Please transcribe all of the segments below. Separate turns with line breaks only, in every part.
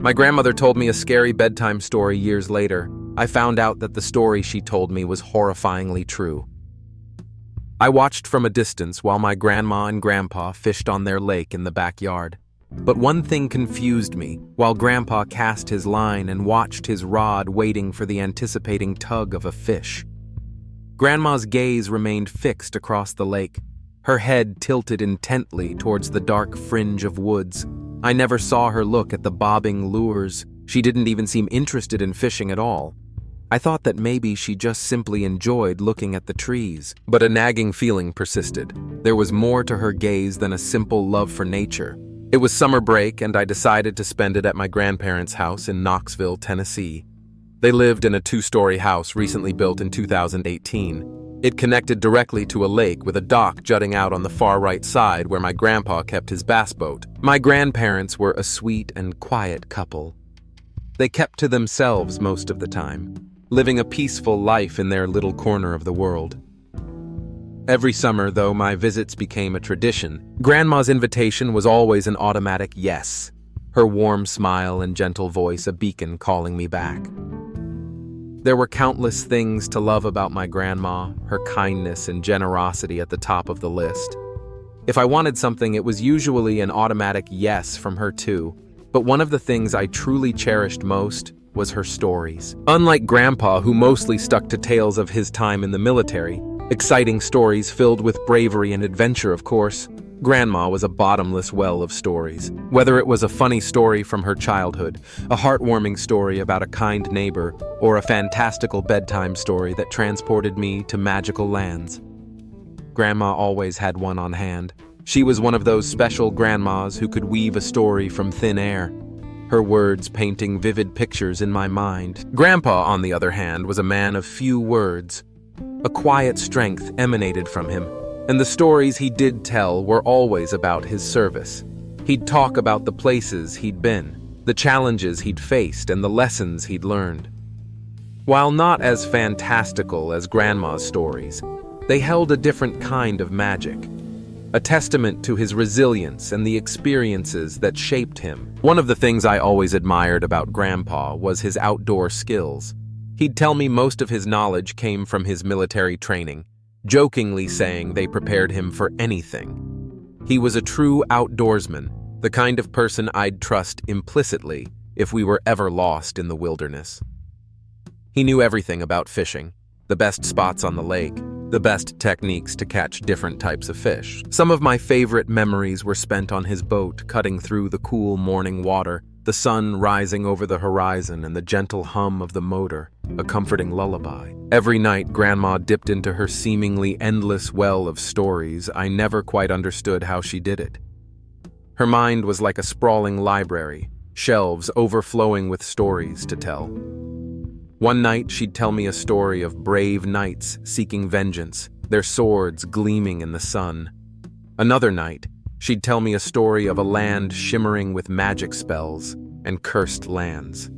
My grandmother told me a scary bedtime story years later. I found out that the story she told me was horrifyingly true. I watched from a distance while my grandma and grandpa fished on their lake in the backyard. But one thing confused me while Grandpa cast his line and watched his rod waiting for the anticipating tug of a fish. Grandma's gaze remained fixed across the lake, her head tilted intently towards the dark fringe of woods. I never saw her look at the bobbing lures. She didn't even seem interested in fishing at all. I thought that maybe she just simply enjoyed looking at the trees. But a nagging feeling persisted. There was more to her gaze than a simple love for nature. It was summer break, and I decided to spend it at my grandparents' house in Knoxville, Tennessee. They lived in a 2-story house recently built in 2018. It connected directly to a lake with a dock jutting out on the far right side where my grandpa kept his bass boat. My grandparents were a sweet and quiet couple. They kept to themselves most of the time, living a peaceful life in their little corner of the world. Every summer, though, my visits became a tradition. Grandma's invitation was always an automatic yes, her warm smile and gentle voice a beacon calling me back. There were countless things to love about my grandma, her kindness and generosity at the top of the list. If I wanted something, it was usually an automatic yes from her too. But one of the things I truly cherished most was her stories. Unlike Grandpa, who mostly stuck to tales of his time in the military, exciting stories filled with bravery and adventure, of course, Grandma was a bottomless well of stories. Whether it was a funny story from her childhood, a heartwarming story about a kind neighbor, or a fantastical bedtime story that transported me to magical lands, Grandma always had one on hand. She was one of those special grandmas who could weave a story from thin air, her words painting vivid pictures in my mind. Grandpa, on the other hand, was a man of few words. A quiet strength emanated from him, and the stories he did tell were always about his service. He'd talk about the places he'd been, the challenges he'd faced, and the lessons he'd learned. While not as fantastical as Grandma's stories, they held a different kind of magic, a testament to his resilience and the experiences that shaped him. One of the things I always admired about Grandpa was his outdoor skills. He'd tell me most of his knowledge came from his military training, jokingly saying they prepared him for anything. He was a true outdoorsman, the kind of person I'd trust implicitly if we were ever lost in the wilderness. He knew everything about fishing, the best spots on the lake, the best techniques to catch different types of fish. Some of my favorite memories were spent on his boat, cutting through the cool morning water, the sun rising over the horizon and the gentle hum of the motor, a comforting lullaby. Every night, Grandma dipped into her seemingly endless well of stories. I never quite understood how she did it. Her mind was like a sprawling library, shelves overflowing with stories to tell. One night, she'd tell me a story of brave knights seeking vengeance, their swords gleaming in the sun. Another night, she'd tell me a story of a land shimmering with magic spells and cursed lands.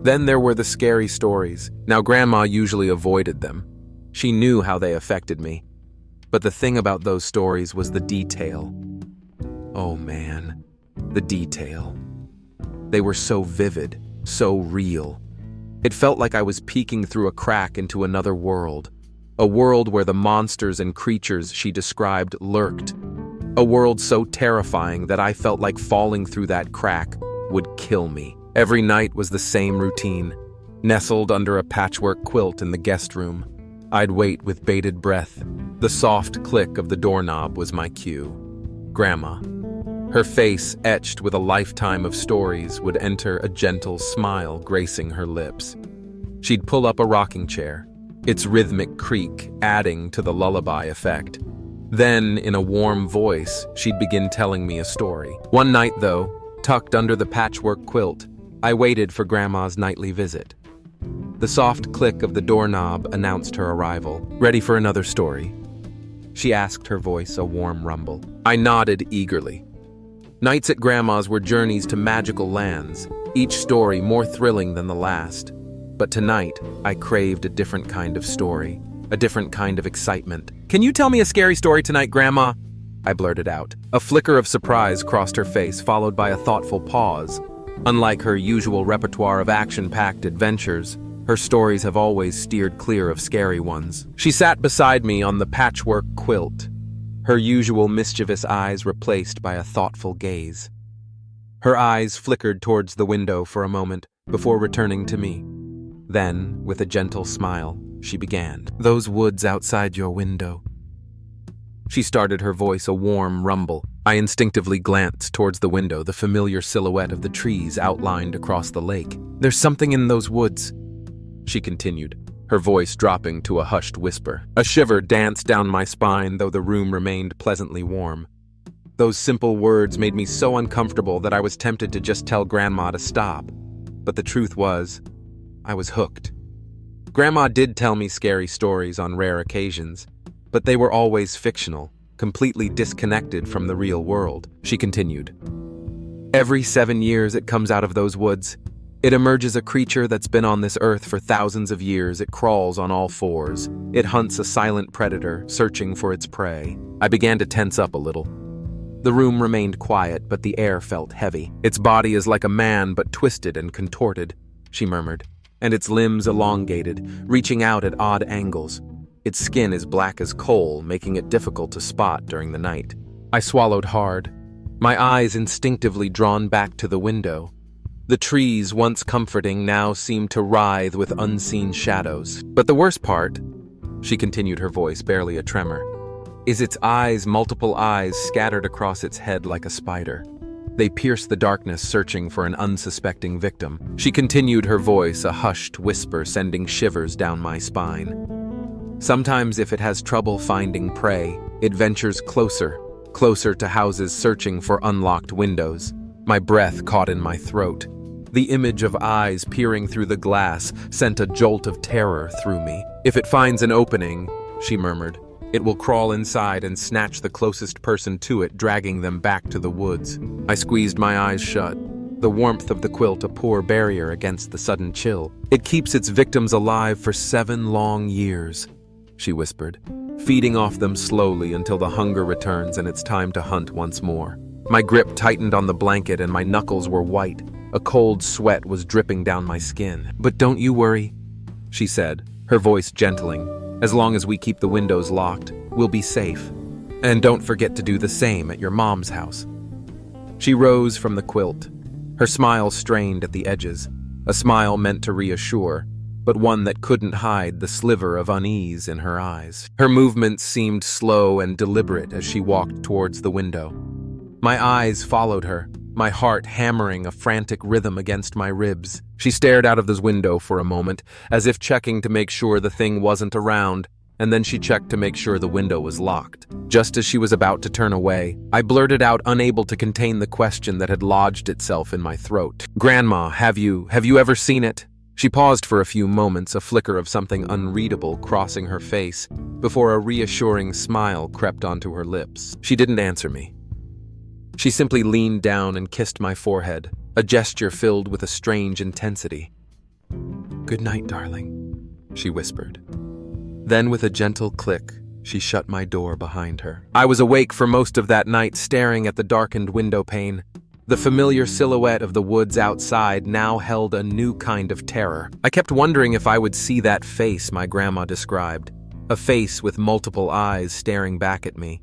Then there were the scary stories. Now, Grandma usually avoided them. She knew how they affected me. But the thing about those stories was the detail. Oh man, the detail. They were so vivid, so real. It felt like I was peeking through a crack into another world, a world where the monsters and creatures she described lurked, a world so terrifying that I felt like falling through that crack would kill me. Every night was the same routine. Nestled under a patchwork quilt in the guest room, I'd wait with bated breath. The soft click of the doorknob was my cue. Grandma, her face etched with a lifetime of stories, would enter, a gentle smile gracing her lips. She'd pull up a rocking chair, its rhythmic creak adding to the lullaby effect. Then, in a warm voice, she'd begin telling me a story. One night, though, tucked under the patchwork quilt, I waited for Grandma's nightly visit. The soft click of the doorknob announced her arrival. "Ready for another story?" she asked, her voice a warm rumble. I nodded eagerly. Nights at Grandma's were journeys to magical lands, each story more thrilling than the last. But tonight, I craved a different kind of story, a different kind of excitement. "Can you tell me a scary story tonight, Grandma?" I blurted out. A flicker of surprise crossed her face, followed by a thoughtful pause. Unlike her usual repertoire of action-packed adventures, her stories have always steered clear of scary ones. She sat beside me on the patchwork quilt, her usual mischievous eyes replaced by a thoughtful gaze. Her eyes flickered towards the window for a moment before returning to me. Then, with a gentle smile, she began. "Those woods outside your window." She started, her voice a warm rumble. I instinctively glanced towards the window, the familiar silhouette of the trees outlined across the lake. "There's something in those woods," she continued, her voice dropping to a hushed whisper. A shiver danced down my spine, though the room remained pleasantly warm. Those simple words made me so uncomfortable that I was tempted to just tell Grandma to stop. But the truth was, I was hooked. Grandma did tell me scary stories on rare occasions, but they were always fictional, completely disconnected from the real world. She continued. "Every 7 years it comes out of those woods. It emerges a creature that's been on this earth for thousands of years. It crawls on all fours. It hunts a silent predator, searching for its prey." I began to tense up a little. The room remained quiet, but the air felt heavy. "Its body is like a man, but twisted and contorted," she murmured, "and its limbs elongated, reaching out at odd angles. Its skin is black as coal, making it difficult to spot during the night." I swallowed hard, my eyes instinctively drawn back to the window. The trees, once comforting, now seemed to writhe with unseen shadows. "But the worst part," she continued, her voice barely a tremor, "is its eyes, multiple eyes scattered across its head like a spider. They pierce the darkness, searching for an unsuspecting victim." She continued, her voice a hushed whisper sending shivers down my spine. "Sometimes if it has trouble finding prey, it ventures closer, closer to houses searching for unlocked windows." My breath caught in my throat. The image of eyes peering through the glass sent a jolt of terror through me. "If it finds an opening," she murmured, "it will crawl inside and snatch the closest person to it, dragging them back to the woods." I squeezed my eyes shut, the warmth of the quilt a poor barrier against the sudden chill. "It keeps its victims alive for 7 long years, she whispered, "feeding off them slowly until the hunger returns and it's time to hunt once more." My grip tightened on the blanket and my knuckles were white. A cold sweat was dripping down my skin. "But don't you worry," she said, her voice gentling. "As long as we keep the windows locked, we'll be safe. And don't forget to do the same at your mom's house." She rose from the quilt, her smile strained at the edges, a smile meant to reassure, but one that couldn't hide the sliver of unease in her eyes. Her movements seemed slow and deliberate as she walked towards the window. My eyes followed her, my heart hammering a frantic rhythm against my ribs. She stared out of the window for a moment, as if checking to make sure the thing wasn't around, and then she checked to make sure the window was locked. Just as she was about to turn away, I blurted out, unable to contain the question that had lodged itself in my throat. "Grandma, have you ever seen it?" She paused for a few moments, a flicker of something unreadable crossing her face, before a reassuring smile crept onto her lips. She didn't answer me. She simply leaned down and kissed my forehead, a gesture filled with a strange intensity. "Good night, darling," she whispered. Then with a gentle click, she shut my door behind her. I was awake for most of that night, staring at the darkened window pane. The familiar silhouette of the woods outside now held a new kind of terror. I kept wondering if I would see that face my grandma described, a face with multiple eyes staring back at me.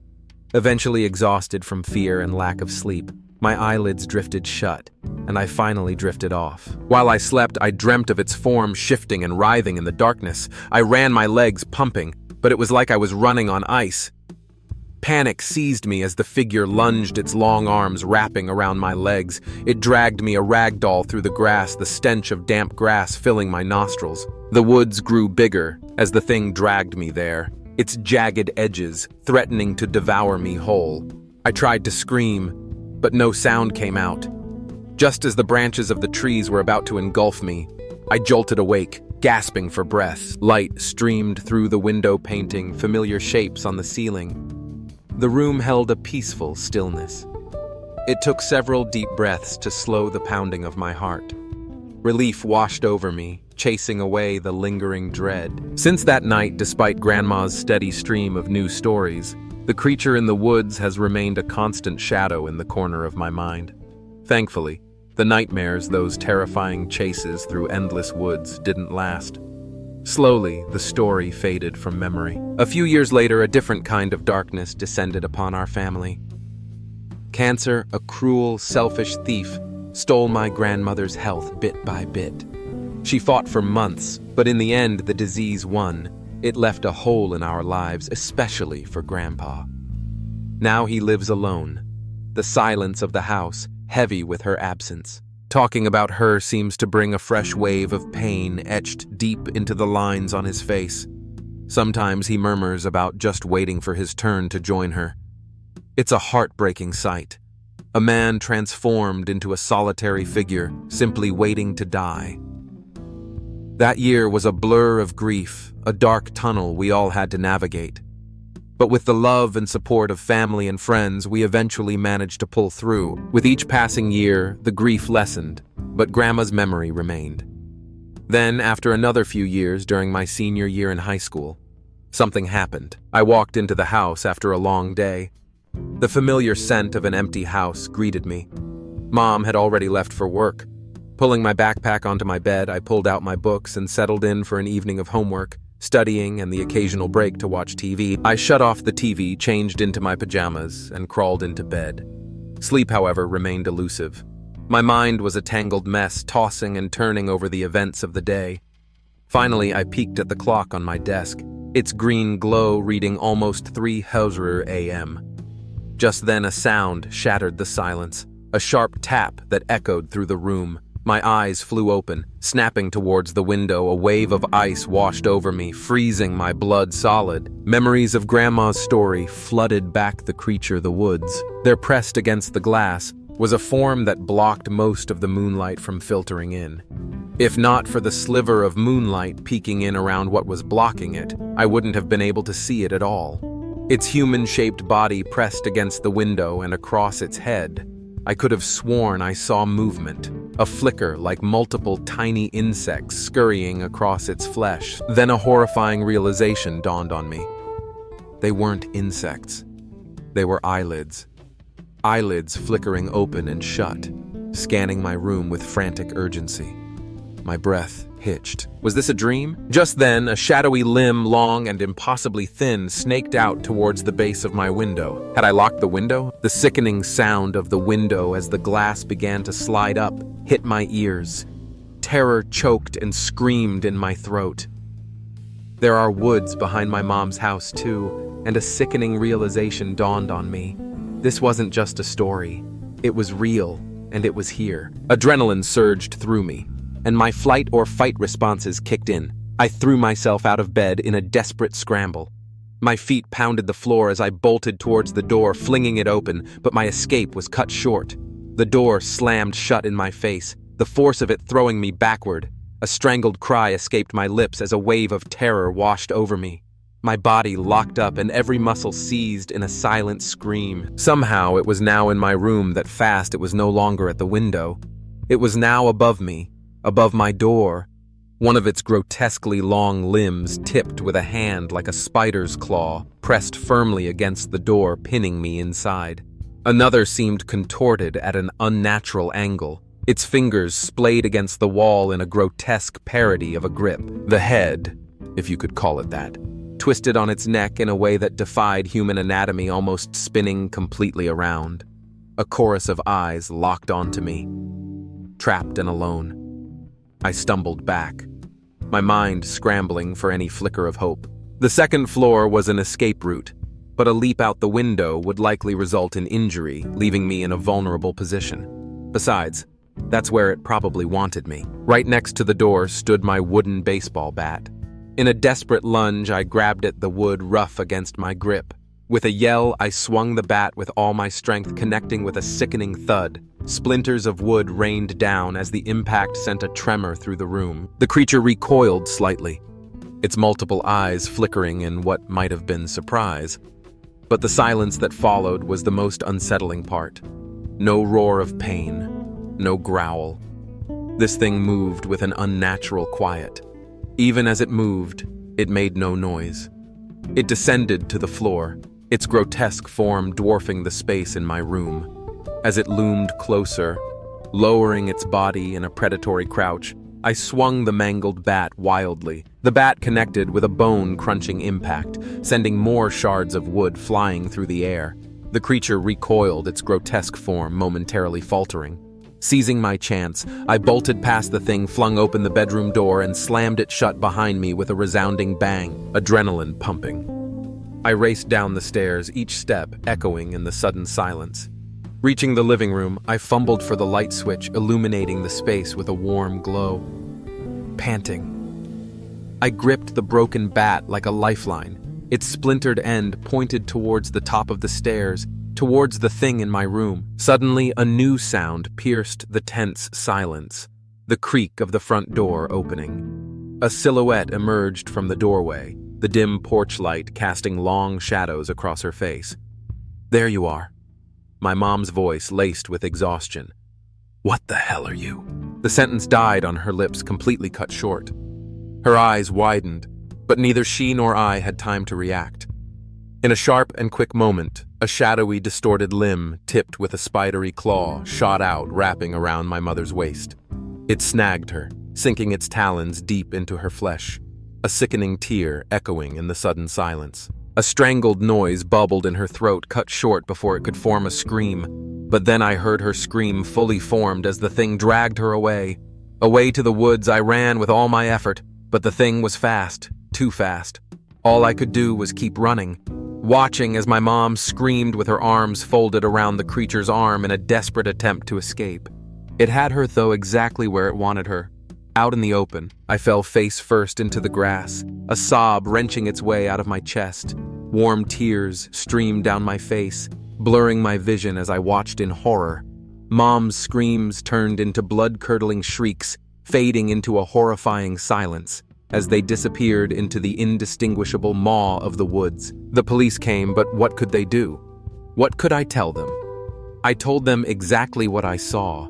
Eventually exhausted from fear and lack of sleep, my eyelids drifted shut, and I finally drifted off. While I slept, I dreamt of its form shifting and writhing in the darkness. I ran, my legs pumping, but it was like I was running on ice. Panic seized me as the figure lunged, its long arms wrapping around my legs. It dragged me a rag doll through the grass, the stench of damp grass filling my nostrils. The woods grew bigger as the thing dragged me there, its jagged edges threatening to devour me whole. I tried to scream, but no sound came out. Just as the branches of the trees were about to engulf me, I jolted awake, gasping for breath. Light streamed through the window, painting familiar shapes on the ceiling. The room held a peaceful stillness. It took several deep breaths to slow the pounding of my heart. Relief washed over me, chasing away the lingering dread. Since that night, despite Grandma's steady stream of new stories, the creature in the woods has remained a constant shadow in the corner of my mind. Thankfully, The nightmares, those terrifying chases through endless woods, didn't last. Slowly, the story faded from memory. A few years later, a different kind of darkness descended upon our family. Cancer, a cruel, selfish thief, stole my grandmother's health bit by bit. She fought for months, but in the end, the disease won. It left a hole in our lives, especially for Grandpa. Now he lives alone. The silence of the house, heavy with her absence. Talking about her seems to bring a fresh wave of pain etched deep into the lines on his face. Sometimes he murmurs about just waiting for his turn to join her. It's a heartbreaking sight. A man transformed into a solitary figure, simply waiting to die. That year was a blur of grief, a dark tunnel we all had to navigate. But with the love and support of family and friends, we eventually managed to pull through. With each passing year, the grief lessened, but Grandma's memory remained. Then, after another few years during my senior year in high school, something happened. I walked into the house after a long day. The familiar scent of an empty house greeted me. Mom had already left for work. Pulling my backpack onto my bed, I pulled out my books and settled in for an evening of homework, studying and the occasional break to watch TV. I shut off the TV, changed into my pajamas, and crawled into bed. Sleep, however, remained elusive. My mind was a tangled mess, tossing and turning over the events of the day. Finally, I peeked at the clock on my desk, its green glow reading almost 3:00 a.m. Just then a sound shattered the silence, a sharp tap that echoed through the room. My eyes flew open, snapping towards the window. A wave of ice washed over me, freezing my blood solid. Memories of Grandma's story flooded back the creature the woods. There, pressed against the glass, was a form that blocked most of the moonlight from filtering in. If not for the sliver of moonlight peeking in around what was blocking it, I wouldn't have been able to see it at all. Its human-shaped body pressed against the window and across its head. I could have sworn I saw movement, a flicker like multiple tiny insects scurrying across its flesh. Then a horrifying realization dawned on me. They weren't insects. They were eyelids. Eyelids flickering open and shut, scanning my room with frantic urgency. My breath hitched. Was this a dream? Just then, a shadowy limb, long and impossibly thin, snaked out towards the base of my window. Had I locked the window? The sickening sound of the window as the glass began to slide up hit my ears. Terror choked and screamed in my throat. There are woods behind my mom's house too, and a sickening realization dawned on me. This wasn't just a story. It was real, and it was here. Adrenaline surged through me, and my flight or fight responses kicked in. I threw myself out of bed in a desperate scramble. My feet pounded the floor as I bolted towards the door, flinging it open, but my escape was cut short. The door slammed shut in my face, the force of it throwing me backward. A strangled cry escaped my lips as a wave of terror washed over me. My body locked up and every muscle seized in a silent scream. Somehow it was now in my room that fast it was no longer at the window. It was now above me. Above my door, one of its grotesquely long limbs tipped with a hand like a spider's claw, pressed firmly against the door, pinning me inside. Another seemed contorted at an unnatural angle, its fingers splayed against the wall in a grotesque parody of a grip. The head, if you could call it that, twisted on its neck in a way that defied human anatomy, almost spinning completely around. A chorus of eyes locked onto me, trapped and alone. I stumbled back, my mind scrambling for any flicker of hope. The second floor was an escape route, but a leap out the window would likely result in injury, leaving me in a vulnerable position. Besides, that's where it probably wanted me. Right next to the door stood my wooden baseball bat. In a desperate lunge, I grabbed at the wood rough against my grip. With a yell, I swung the bat with all my strength, connecting with a sickening thud. Splinters of wood rained down as the impact sent a tremor through the room. The creature recoiled slightly, its multiple eyes flickering in what might have been surprise. But the silence that followed was the most unsettling part. No roar of pain, no growl. This thing moved with an unnatural quiet. Even as it moved, it made no noise. It descended to the floor, its grotesque form dwarfing the space in my room. As it loomed closer, Lowering its body in a predatory crouch, I swung the mangled bat wildly. The bat connected with a bone-crunching impact, sending more shards of wood flying through the air. The creature recoiled, its grotesque form momentarily faltering. Seizing my chance, I bolted past the thing, flung open the bedroom door, and slammed it shut behind me with a resounding bang, adrenaline pumping. I raced down the stairs, each step echoing in the sudden silence. Reaching the living room, I fumbled for the light switch, illuminating the space with a warm glow. Panting, I gripped the broken bat like a lifeline. Its splintered end pointed towards the top of the stairs, towards the thing in my room. Suddenly, a new sound pierced the tense silence, the creak of the front door opening. A silhouette emerged from the doorway, the dim porch light casting long shadows across her face. "There you are." My mom's voice laced with exhaustion. "What the hell are you?" The sentence died on her lips, completely cut short. Her eyes widened, but neither she nor I had time to react. In a sharp and quick moment, a shadowy, distorted limb, tipped with a spidery claw, shot out, wrapping around my mother's waist. It snagged her, sinking its talons deep into her flesh, a sickening tear echoing in the sudden silence. A strangled noise bubbled in her throat, cut short before it could form a scream. But then I heard her scream fully formed as the thing dragged her away. Away to the woods I ran with all my effort, but the thing was fast, too fast. All I could do was keep running, watching as my mom screamed with her arms folded around the creature's arm in a desperate attempt to escape. It had her, though, exactly where it wanted her. Out in the open, I fell face first into the grass, a sob wrenching its way out of my chest. Warm tears streamed down my face, blurring my vision as I watched in horror. Mom's screams turned into blood-curdling shrieks, fading into a horrifying silence as they disappeared into the indistinguishable maw of the woods. The police came, but what could they do? What could I tell them? I told them exactly what I saw.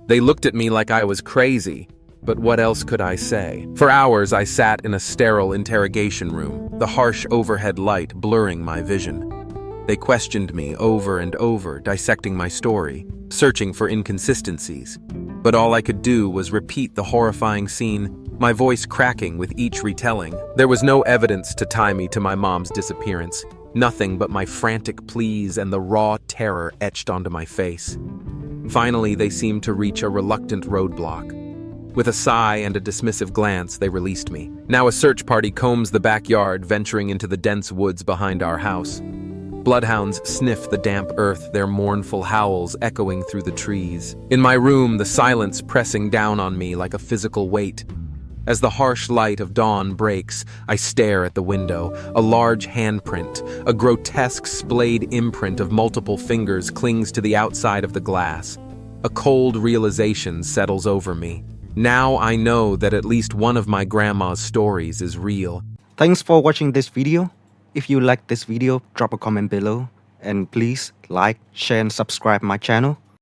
They looked at me like I was crazy, but what else could I say? For hours I sat in a sterile interrogation room, the harsh overhead light blurring my vision. They questioned me over and over, dissecting my story, searching for inconsistencies. But all I could do was repeat the horrifying scene, my voice cracking with each retelling. There was no evidence to tie me to my mom's disappearance, nothing but my frantic pleas and the raw terror etched onto my face. Finally, they seemed to reach a reluctant roadblock. With a sigh and a dismissive glance, they released me. Now a search party combs the backyard, venturing into the dense woods behind our house. Bloodhounds sniff the damp earth, their mournful howls echoing through the trees. In my room, the silence pressing down on me like a physical weight. As the harsh light of dawn breaks, I stare at the window. A large handprint, a grotesque splayed imprint of multiple fingers clings to the outside of the glass. A cold realization settles over me. Now I know that at least one of my grandma's stories is real.
Thanks for watching this video. If you like this video, drop a comment below. And please like, share and subscribe my channel.